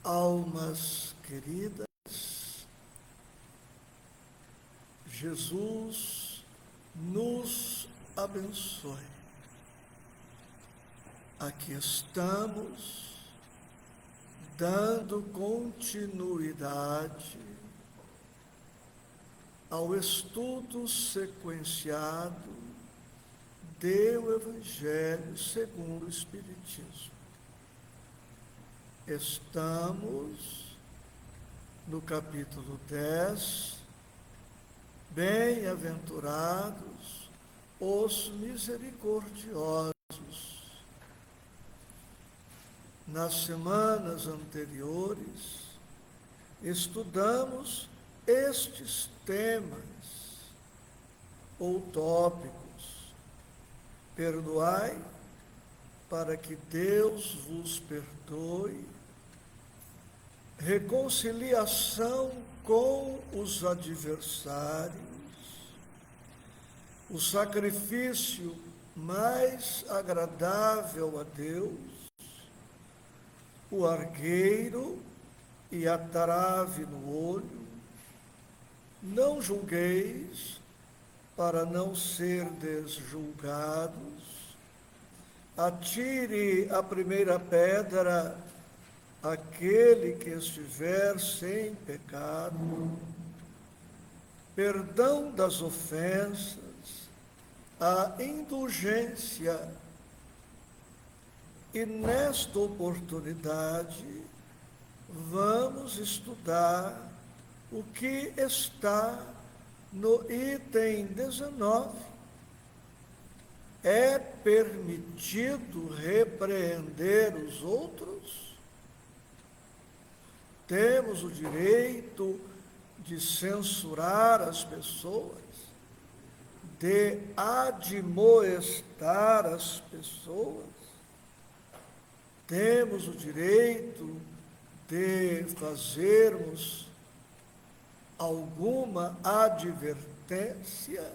Almas queridas, Jesus nos abençoe. Aqui estamos, dando continuidade ao estudo sequenciado do Evangelho segundo o Espiritismo. Estamos no capítulo 10, Bem-aventurados os misericordiosos. Nas semanas anteriores, estudamos estes temas ou tópicos. Perdoai para que Deus vos perdoe, reconciliação com os adversários, o sacrifício mais agradável a Deus, o argueiro e a trave no olho. Não julgueis para não serdes julgados. Atire a primeira pedra aquele que estiver sem pecado. Perdão das ofensas, a indulgência. E nesta oportunidade, vamos estudar o que está no item 19. É permitido repreender os outros? Temos o direito de censurar as pessoas, de admoestar as pessoas? Temos o direito de fazermos alguma advertência?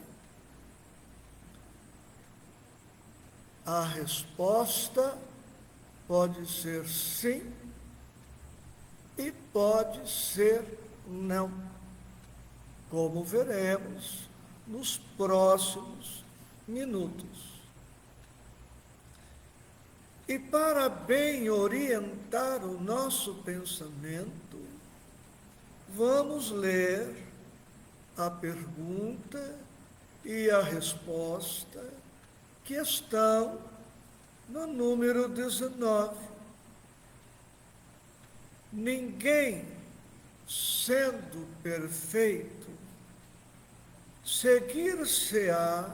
A resposta pode ser sim e pode ser não, como veremos nos próximos minutos. E para bem orientar o nosso pensamento, vamos ler a pergunta e a resposta que estão no número 19. Ninguém, sendo perfeito, seguir-se-á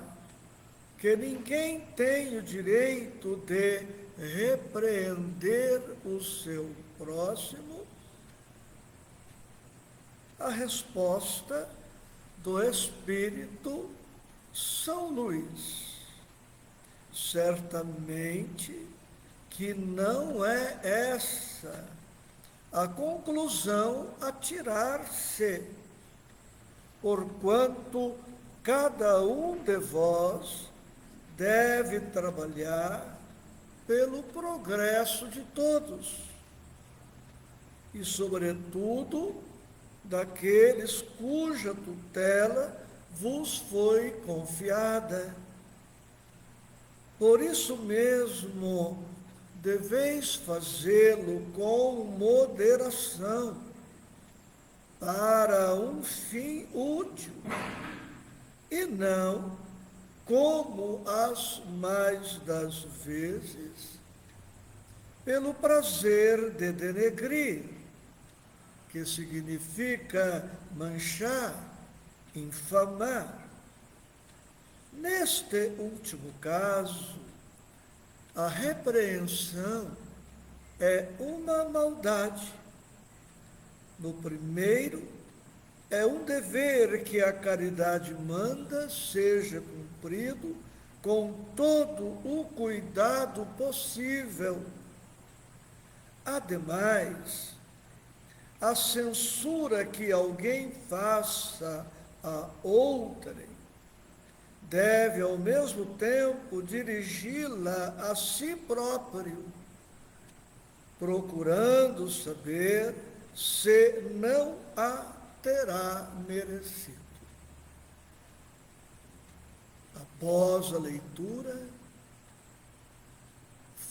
que ninguém tem o direito de repreender o seu próximo? A resposta do Espírito São Luís: certamente que não é essa a conclusão a tirar-se, porquanto cada um de vós deve trabalhar pelo progresso de todos, e sobretudo daqueles cuja tutela vos foi confiada. Por isso mesmo, deveis fazê-lo com moderação, para um fim útil, e não, como as mais das vezes, pelo prazer de denegrir, que significa manchar, infamar. Neste último caso, a repreensão é uma maldade. No primeiro, é um dever que a caridade manda seja cumprido com todo o cuidado possível. Ademais, a censura que alguém faça a outrem deve, ao mesmo tempo, dirigi-la a si próprio, procurando saber se não a terá merecido. Após a leitura,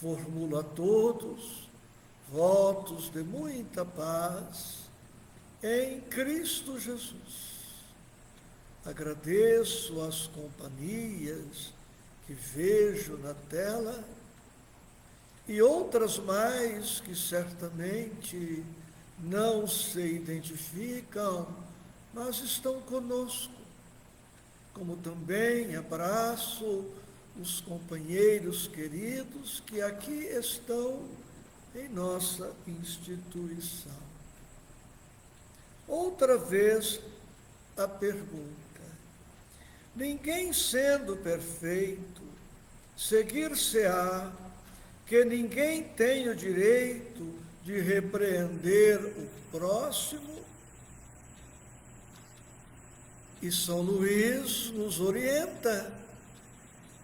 formulo a todos votos de muita paz em Cristo Jesus. Agradeço as companhias que vejo na tela e outras mais que certamente não se identificam, mas estão conosco. Como também abraço os companheiros queridos que aqui estão em nossa instituição. Outra vez a pergunta: ninguém sendo perfeito, seguir-se-á que ninguém tem o direito de repreender o próximo? E São Luís nos orienta,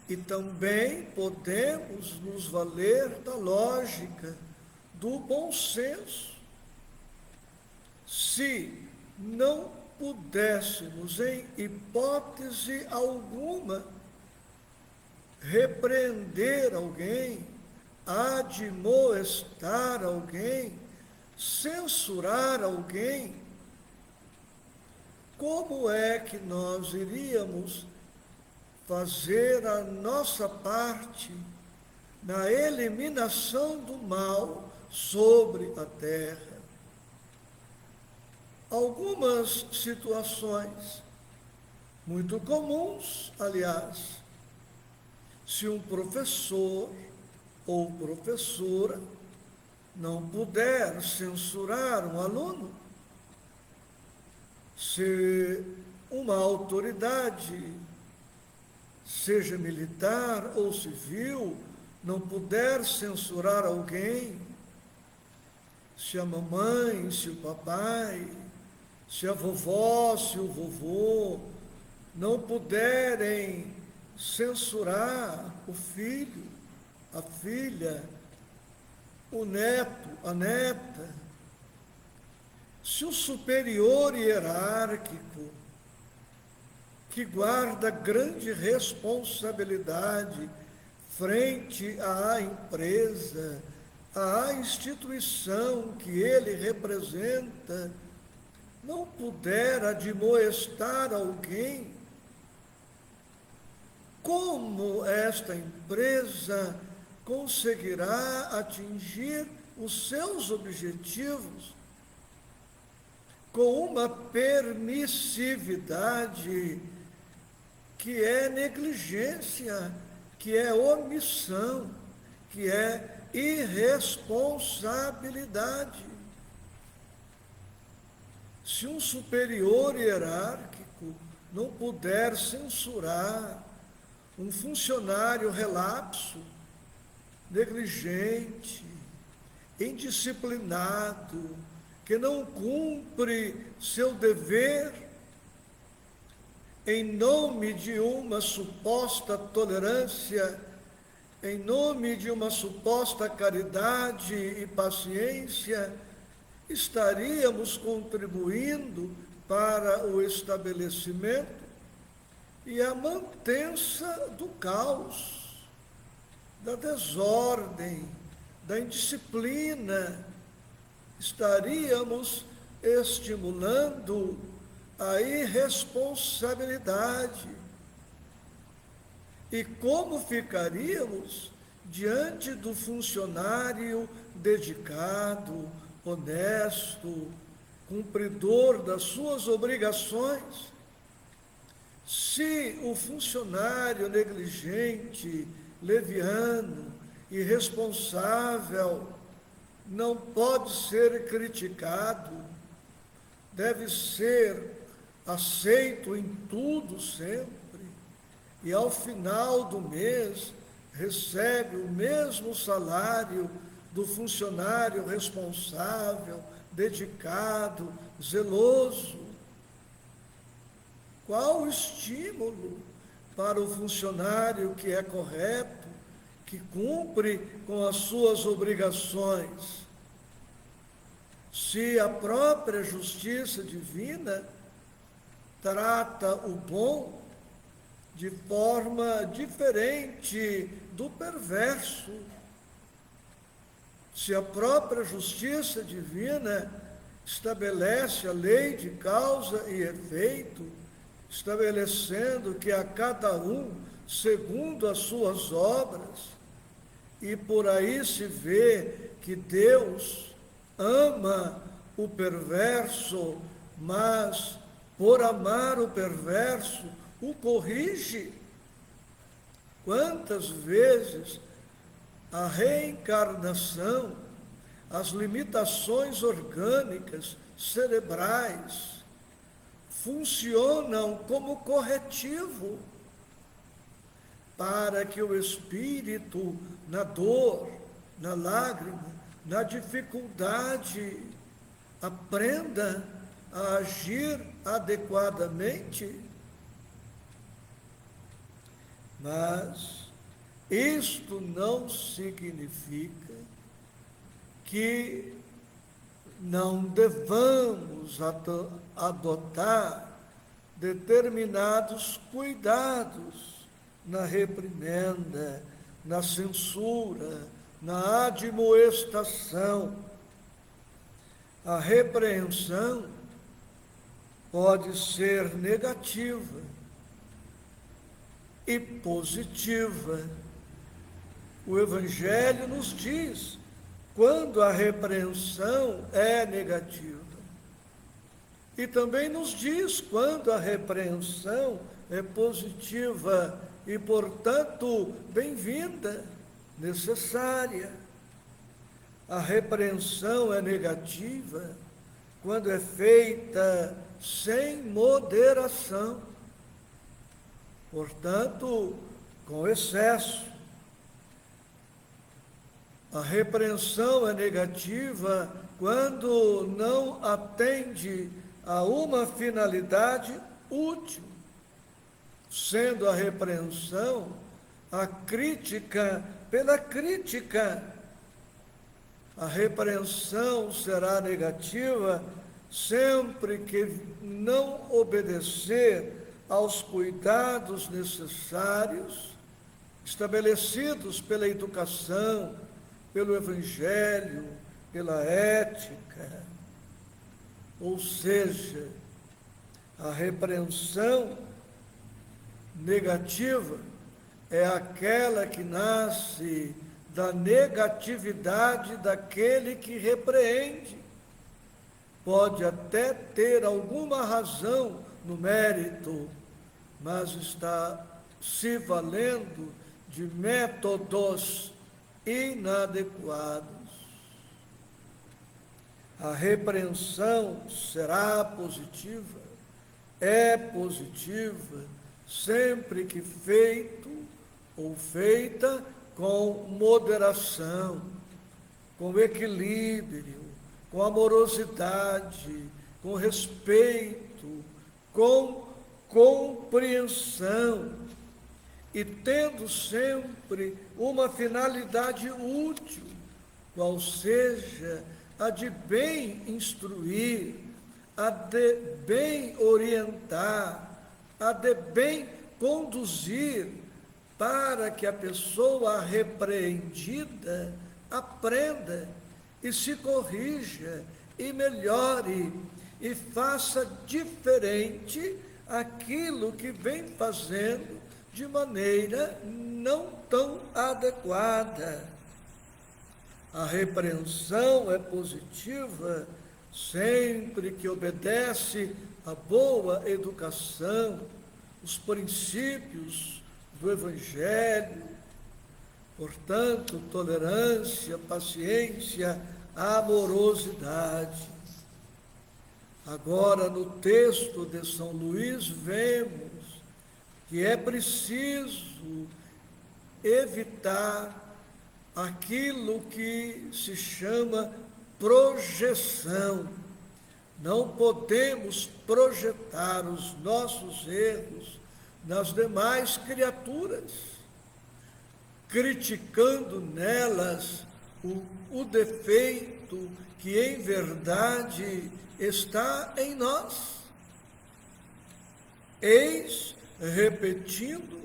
e também podemos nos valer da lógica, do bom senso. Se não pudéssemos, em hipótese alguma, repreender alguém, admoestar alguém, censurar alguém, como é que nós iríamos fazer a nossa parte na eliminação do mal sobre a terra? Algumas situações, muito comuns, aliás, se um professor ou professora não puder censurar um aluno, se uma autoridade, seja militar ou civil, não puder censurar alguém, se a mamãe, se o papai, se a vovó, se o vovô não puderem censurar o filho, a filha, o neto, a neta, se o superior hierárquico, que guarda grande responsabilidade frente à empresa, à instituição que ele representa, não puder admoestar alguém, como esta empresa conseguirá atingir os seus objetivos com uma permissividade que é negligência, que é omissão, que é irresponsabilidade? Se um superior hierárquico não puder censurar um funcionário relapso, negligente, indisciplinado, que não cumpre seu dever em nome de uma suposta tolerância, em nome de uma suposta caridade e paciência, estaríamos contribuindo para o estabelecimento e a mantença do caos, da desordem, da indisciplina. Estaríamos estimulando a irresponsabilidade. E como ficaríamos diante do funcionário dedicado, honesto, cumpridor das suas obrigações, se o funcionário negligente, leviano, irresponsável, não pode ser criticado, deve ser aceito em tudo sempre, e ao final do mês recebe o mesmo salário do funcionário responsável, dedicado, zeloso. Qual o estímulo para o funcionário que é correto, que cumpre com as suas obrigações? Se a própria justiça divina trata o bom de forma diferente do perverso, se a própria justiça divina estabelece a lei de causa e efeito, estabelecendo que a cada um segundo as suas obras, e por aí se vê que Deus ama o perverso, mas por amar o perverso, o corrige. Quantas vezes a reencarnação, as limitações orgânicas, cerebrais, funcionam como corretivo para que o espírito, na dor, na lágrima, na dificuldade, aprenda a agir adequadamente. Mas isto não significa que não devamos adotar determinados cuidados na reprimenda, na censura, na admoestação. A repreensão pode ser negativa e positiva. O Evangelho nos diz quando a repreensão é negativa. E também nos diz quando a repreensão é positiva e, portanto, bem-vinda, necessária. A repreensão é negativa quando é feita sem moderação, portanto, com excesso. A repreensão é negativa quando não atende a uma finalidade útil, sendo a repreensão a crítica pela crítica. A repreensão será negativa sempre que não obedecer aos cuidados necessários estabelecidos pela educação, pelo Evangelho, pela ética. Ou seja, a repreensão negativa é aquela que nasce da negatividade daquele que repreende. Pode até ter alguma razão no mérito, mas está se valendo de métodos inadequados. A repreensão será positiva, é positiva, sempre que feito ou feita com moderação, com equilíbrio, com amorosidade, com respeito, com compreensão e tendo sempre uma finalidade útil, qual seja a de bem instruir, a de bem orientar, a de bem conduzir, para que a pessoa repreendida aprenda e se corrija e melhore e faça diferente aquilo que vem fazendo de maneira não tão adequada. A repreensão é positiva sempre que obedece à boa educação, os princípios do Evangelho, portanto, tolerância, paciência, amorosidade. Agora, no texto de São Luís, vemos que é preciso evitar aquilo que se chama projeção. Não podemos projetar os nossos erros nas demais criaturas, criticando nelas o defeito que em verdade está em nós. Eis repetindo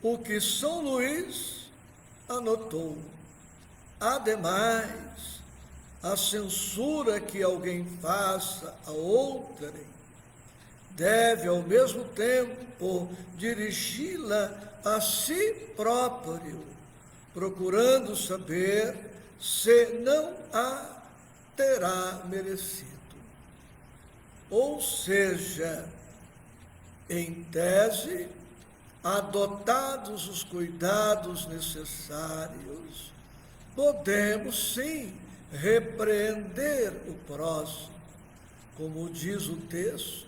o que São Luís anotou. Ademais, a censura que alguém faça a outrem deve, ao mesmo tempo, dirigi-la a si próprio, procurando saber se não a terá merecido. Ou seja, em tese, adotados os cuidados necessários, podemos sim repreender o próximo, como diz o texto,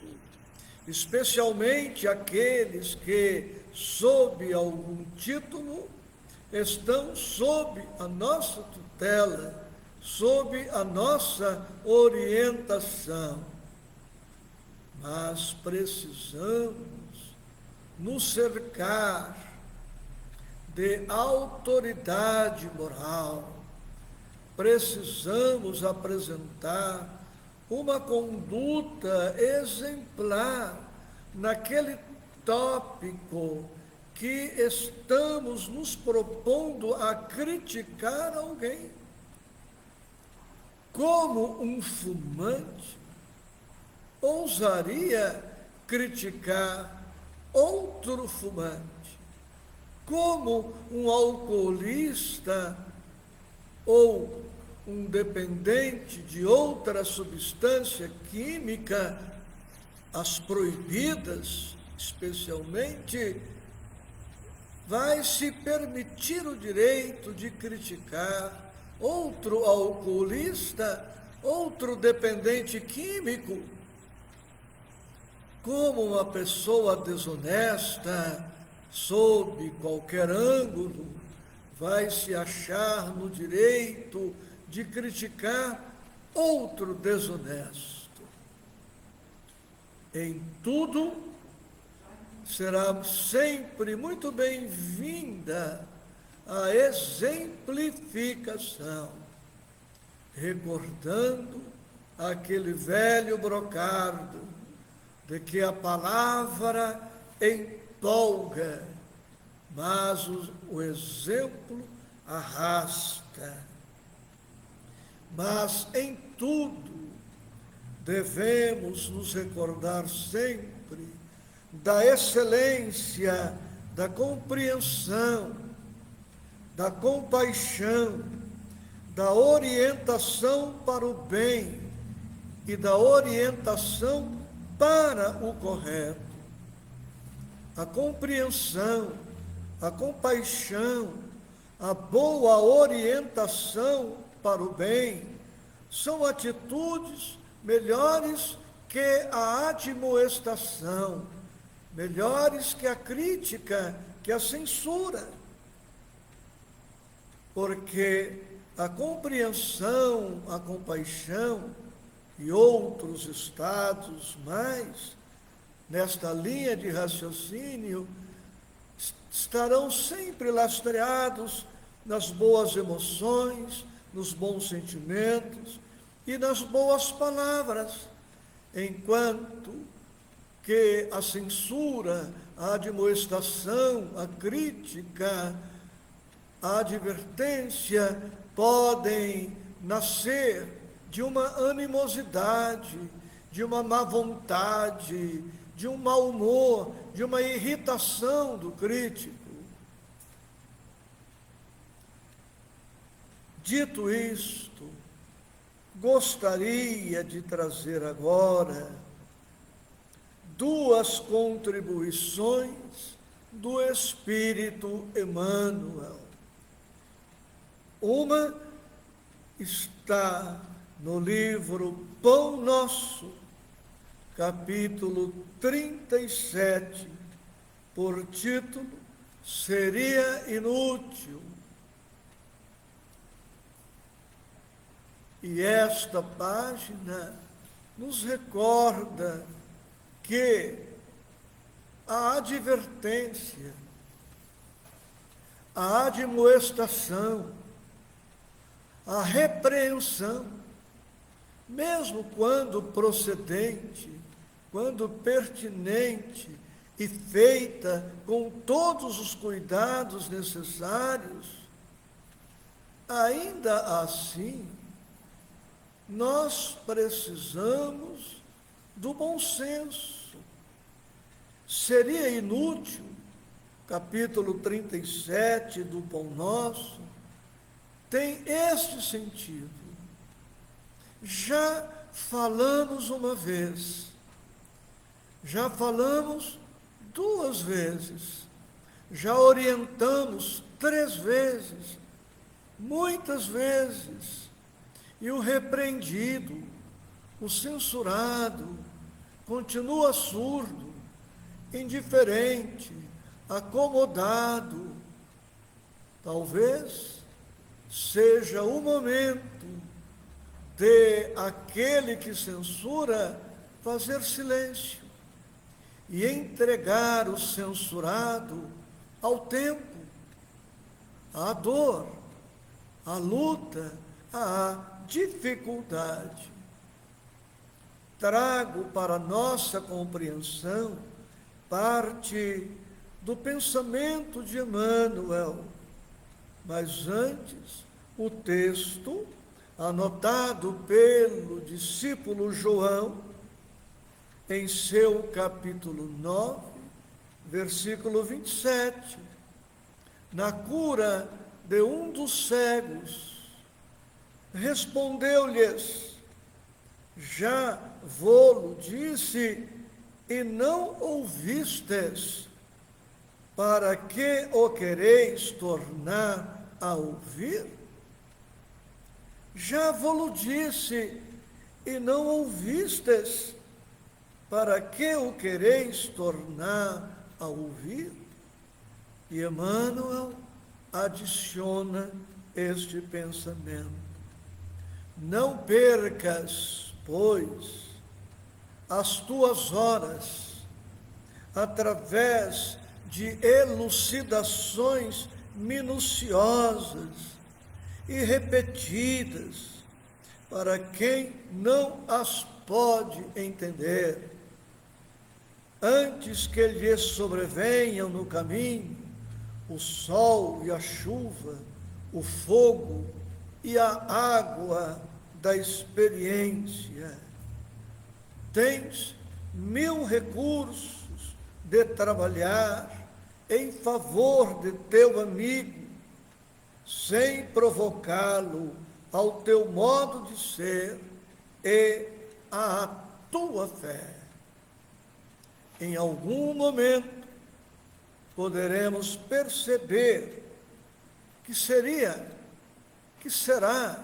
especialmente aqueles que, sob algum título, estão sob a nossa tutela, sob a nossa orientação. Mas precisamos nos cercar de autoridade moral, precisamos apresentar uma conduta exemplar naquele tópico que estamos nos propondo a criticar alguém. Como um fumante ousaria criticar outro fumante? Como um alcoolista ou um dependente de outra substância química, as proibidas especialmente, vai se permitir o direito de criticar outro alcoolista, outro dependente químico? Como uma pessoa desonesta, sob qualquer ângulo, vai se achar no direito de criticar outro desonesto? Em tudo, será sempre muito bem-vinda a exemplificação, recordando aquele velho brocardo de que a palavra empolga, mas o exemplo arrasta. Mas em tudo devemos nos recordar sempre da excelência, da compreensão, da compaixão, da orientação para o bem e da orientação para o correto. A compreensão, a compaixão, a boa orientação para o bem são atitudes melhores que a admoestação, melhores que a crítica, que a censura. Porque a compreensão, a compaixão e outros estados mais, nesta linha de raciocínio, estarão sempre lastreados nas boas emoções, nos bons sentimentos e nas boas palavras, enquanto que a censura, a admoestação, a crítica, a advertência podem nascer de uma animosidade, de uma má vontade, de um mau humor, de uma irritação do crítico. Dito isto, gostaria de trazer agora duas contribuições do Espírito Emmanuel. Uma está no livro Pão Nosso, capítulo 37, por título Seria Inútil. E esta página nos recorda que a advertência, a admoestação, a repreensão, mesmo quando procedente, quando pertinente e feita com todos os cuidados necessários, ainda assim, nós precisamos do bom senso. Seria inútil, capítulo 37 do Pão Nosso, tem este sentido. Já falamos uma vez, já falamos 2 vezes, já orientamos 3 vezes, muitas vezes, e o repreendido, o censurado, continua surdo, indiferente, acomodado. Talvez seja o momento de aquele que censura fazer silêncio e entregar o censurado ao tempo, à dor, à luta, à dificuldade. Trago para nossa compreensão parte do pensamento de Emmanuel, mas antes o texto anotado pelo discípulo João em seu capítulo 9, versículo 27, na cura de um dos cegos, respondeu-lhes: já vô-lo disse, e não ouvistes, para que o quereis tornar a ouvir? Já vô-lo disse, e não ouvistes, para que o quereis tornar a ouvir? E Emmanuel adiciona este pensamento: não percas, pois, as tuas horas através de elucidações minuciosas e repetidas para quem não as pode entender, antes que lhes sobrevenham no caminho o sol e a chuva, o fogo e a água da experiência. Tens 1000 recursos de trabalhar em favor de teu amigo, sem provocá-lo ao teu modo de ser e à tua fé. Em algum momento poderemos perceber que será,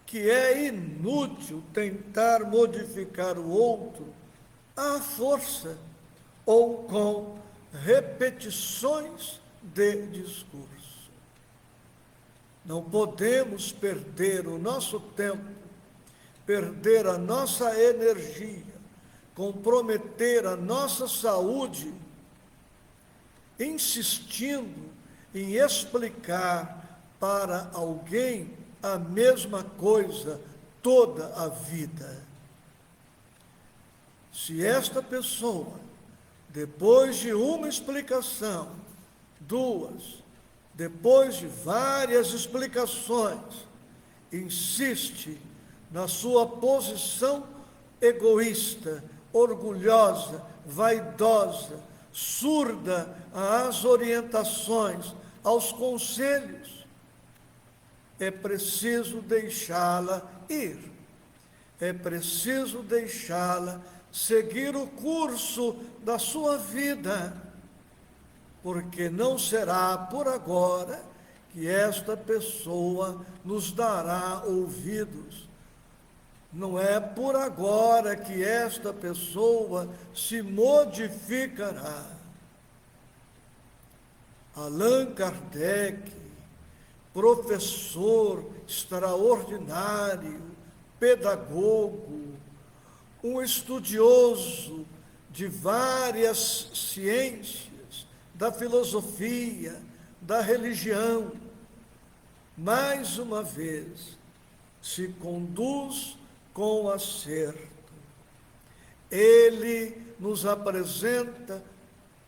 que é inútil tentar modificar o outro à força ou com repetições de discurso. Não podemos perder o nosso tempo, perder a nossa energia, comprometer a nossa saúde, insistindo em explicar para alguém a mesma coisa toda a vida. Se esta pessoa, depois de uma explicação, 2, depois de várias explicações, insiste na sua posição egoísta, orgulhosa, vaidosa, surda às orientações, aos conselhos, é preciso deixá-la ir, é preciso deixá-la seguir o curso da sua vida, porque não será por agora que esta pessoa nos dará ouvidos. Não é por agora que esta pessoa se modificará. Allan Kardec, professor extraordinário, pedagogo, um estudioso de várias ciências, da filosofia, da religião, mais uma vez, se conduz com acerto. Ele nos apresenta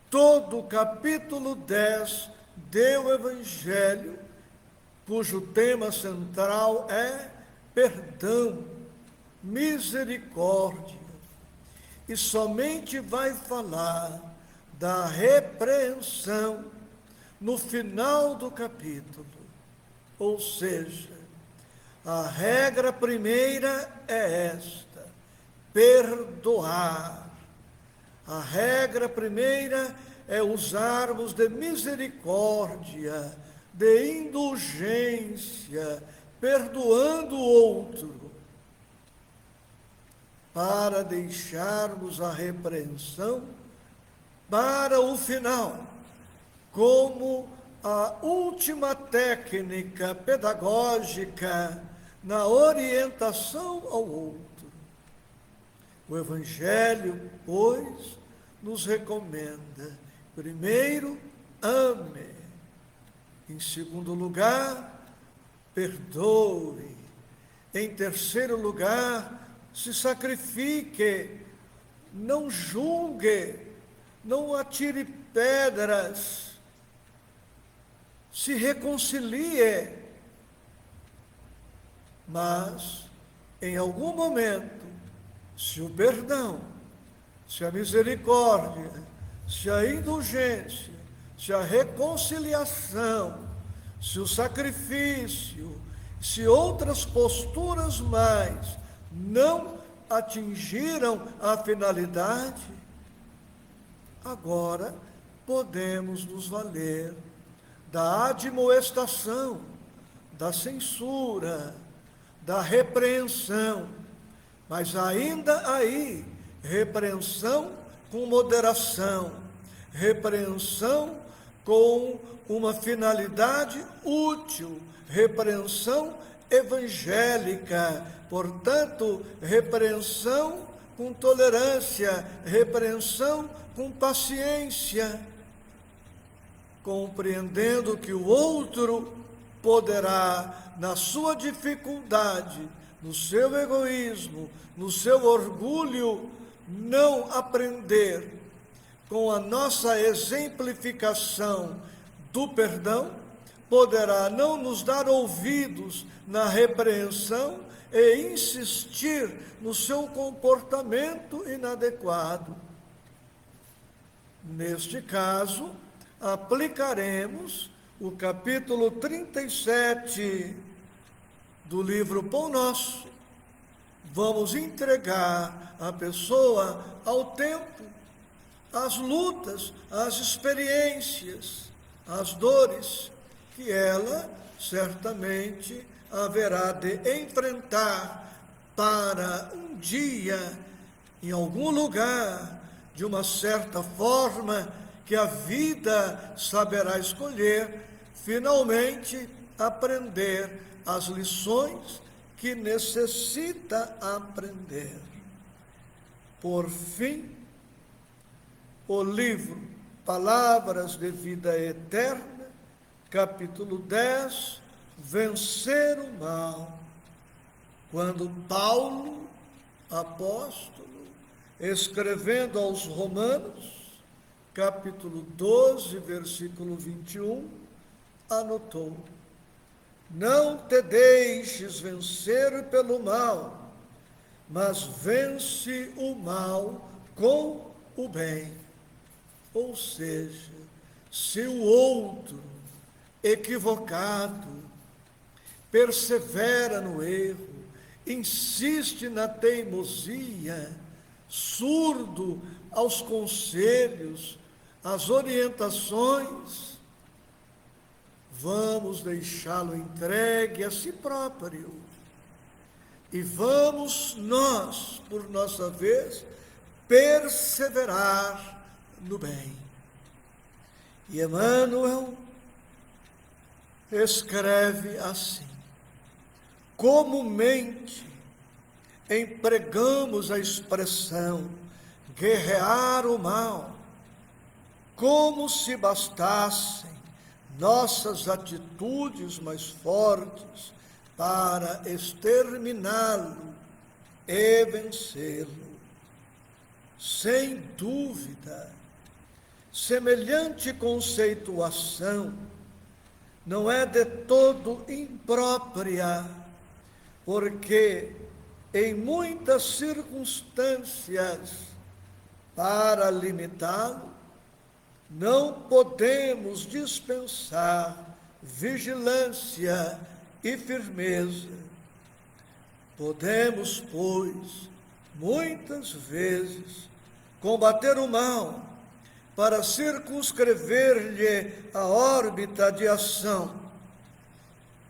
todo o capítulo 10 do Evangelho, cujo tema central é perdão, misericórdia, e somente vai falar da repreensão no final do capítulo. Ou seja, a regra primeira é esta: perdoar. A regra primeira é usarmos de misericórdia, de indulgência, perdoando o outro, para deixarmos a repreensão para o final, como a última técnica pedagógica na orientação ao outro. O Evangelho, pois, nos recomenda: primeiro, ame; em segundo lugar, perdoe; em terceiro lugar, se sacrifique; não julgue, não atire pedras, se reconcilie. Mas, em algum momento, se o perdão, se a misericórdia, se a indulgência, se a reconciliação, se o sacrifício, se outras posturas mais não atingiram a finalidade, agora podemos nos valer da admoestação, da censura, da repreensão, mas ainda aí, repreensão com moderação, repreensão com uma finalidade útil, repreensão evangélica, portanto, repreensão com tolerância, repreensão com paciência, compreendendo que o outro poderá, na sua dificuldade, no seu egoísmo, no seu orgulho, não aprender com a nossa exemplificação do perdão, poderá não nos dar ouvidos na repreensão e insistir no seu comportamento inadequado. Neste caso, aplicaremos o capítulo 37 do livro Pão Nosso. Vamos entregar a pessoa ao tempo, às lutas, às experiências, às dores que ela certamente haverá de enfrentar para um dia, em algum lugar, de uma certa forma que a vida saberá escolher, finalmente aprender as lições que necessita aprender. Por fim, o livro Palavras de Vida Eterna, capítulo 10, Vencer o Mal. Quando Paulo, apóstolo, escrevendo aos Romanos, capítulo 12, versículo 21, anotou: não te deixes vencer pelo mal, mas vence o mal com o bem. Ou seja, se o outro, equivocado, persevera no erro, insiste na teimosia, surdo aos conselhos, às orientações, vamos deixá-lo entregue a si próprio. E vamos nós, por nossa vez, perseverar no bem. E Emmanuel escreve assim: comumente empregamos a expressão guerrear o mal, como se bastassem nossas atitudes mais fortes para exterminá-lo e vencê-lo. Sem dúvida, semelhante conceituação não é de todo imprópria, porque em muitas circunstâncias, para limitá-lo, não podemos dispensar vigilância e firmeza. Podemos, pois, muitas vezes, combater o mal para circunscrever-lhe a órbita de ação,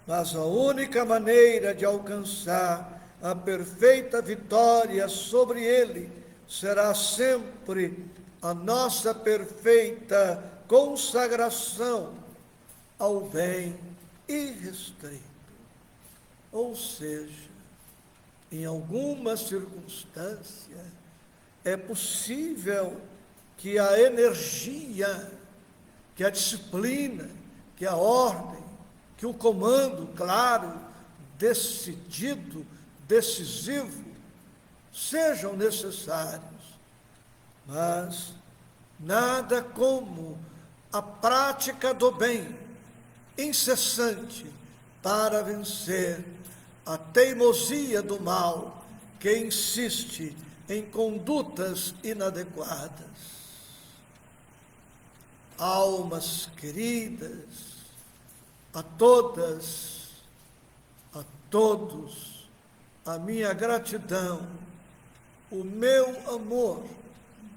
mas a única maneira de alcançar a perfeita vitória sobre ele será sempre a nossa perfeita consagração ao bem irrestrito. Ou seja, em alguma circunstância, é possível que a energia, que a disciplina, que a ordem, que o comando claro, decidido, decisivo, sejam necessários, mas nada como a prática do bem incessante para vencer a teimosia do mal que insiste em condutas inadequadas. Almas queridas, a todas, a todos, a minha gratidão, o meu amor,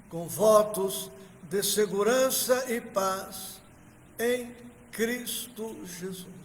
com votos de segurança e paz em Cristo Jesus.